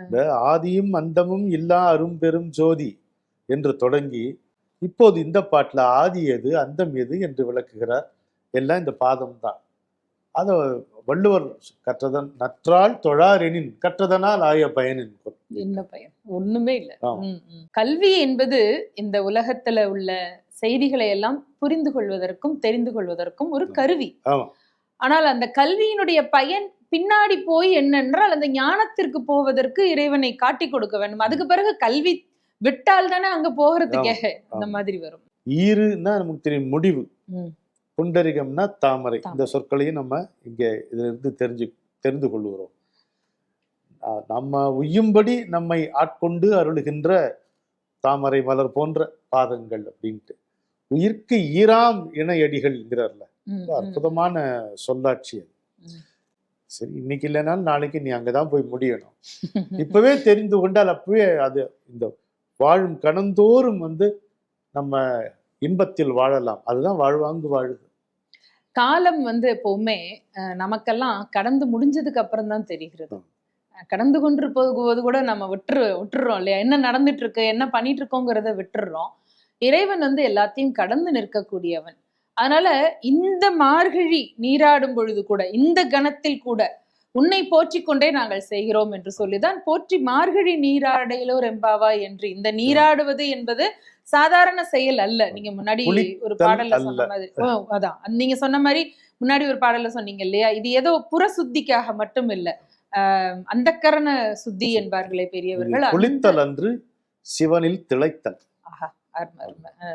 இந்த ஆதியும் அந்தமும் இல்லா அரும்பெரும் ஜோதி என்று தொடங்கி இப்போது இந்த பாட்டுல ஆதி எது அந்தம் எது என்று விளக்குகிறார். எல்லாம் இந்த பாதம் தான். அத வள்ளுவர் கற்றதன் நற்றால் தொழாரெனின் கற்றதனால் ஆய பயனின் என்ன பயன்? ஒண்ணுமே இல்லை. கல்வி என்பது இந்த உலகத்துல உள்ள செய்திகளை எல்லாம் புரிந்து கொள்வதற்கும் தெரிந்து கொள்வதற்கும் ஒரு கருவி. ஆனால் அந்த கல்வியினுடைய பயன் பின்னாடி போய் என்னென்றால் அந்த ஞானத்திற்கு போவதற்கு இறைவனை காட்டி கொடுக்க வேண்டும். அதுக்கு பிறகு கல்வி விட்டால் தானே அங்க போகிறதுக்கே அந்த மாதிரி வரும். ஈருன்னா நமக்கு தெரியும் முடிவு, புண்டரிகம்னா தாமரை. இந்த சொற்களையும் நம்ம இங்க இதுல இருந்து தெரிந்து கொள்கிறோம். நம்ம உய்யும்படி நம்மை ஆட்கொண்டு அருளுகின்ற தாமரை மலர் போன்ற பாதங்கள் அப்படின்ட்டு. உயிர்க்கு ஈராம் இணையடிகள்ங்கிறார்ல, அற்புதமான சொல்லாட்சி அது. சரி, இன்னைக்கு இல்லைனாலும் நாளைக்கு நீ அங்கதான் போய் முடியணும். இப்பவே தெரிந்து கொண்டால் அப்பவே அது இந்த வாழும் கணந்தோறும் நம்ம இன்பத்தில் வாழலாம். அதுதான் வாழ்வாங்கு வாழுது. காலம் எப்பவுமே நமக்கெல்லாம் கடந்து முடிஞ்சதுக்கு அப்புறம் தான் தெரிகிறது. கடந்து கொண்டு போகும்போது கூட நம்ம விட்டுறோம் இல்லையா? என்ன நடந்துட்டு இருக்கு, என்ன பண்ணிட்டு இருக்கோங்கிறத விட்டுறோம். இறைவன் எல்லாத்தையும் கடந்து நிற்கக்கூடியவன். அதனால இந்த மார்கழி நீராடும் பொழுது கூட, இந்த கணத்தில் கூட உன்னை போற்றிக்கொண்டே நாங்கள் செய்கிறோம் என்று சொல்லிதான் போற்றி மார்கழி நீராடையிலோர் எம்பாவாய் என்று. இந்த நீராடுவது என்பது சாதாரண செயல் அல்ல. நீங்க முன்னாடி ஒரு பாடல்ல சொன்ன மாதிரி, அதான் நீங்க சொன்ன மாதிரி முன்னாடி ஒரு பாடல்ல சொன்னீங்க இல்லையா? இது ஏதோ புற சுத்திக்காக மட்டும் இல்ல, அந்தக்கரண சுத்தி என்பார்களே பெரியவர்கள். குளித்தல் அன்று சிவனில் திளைத்தல். ஆஹா, அருமை.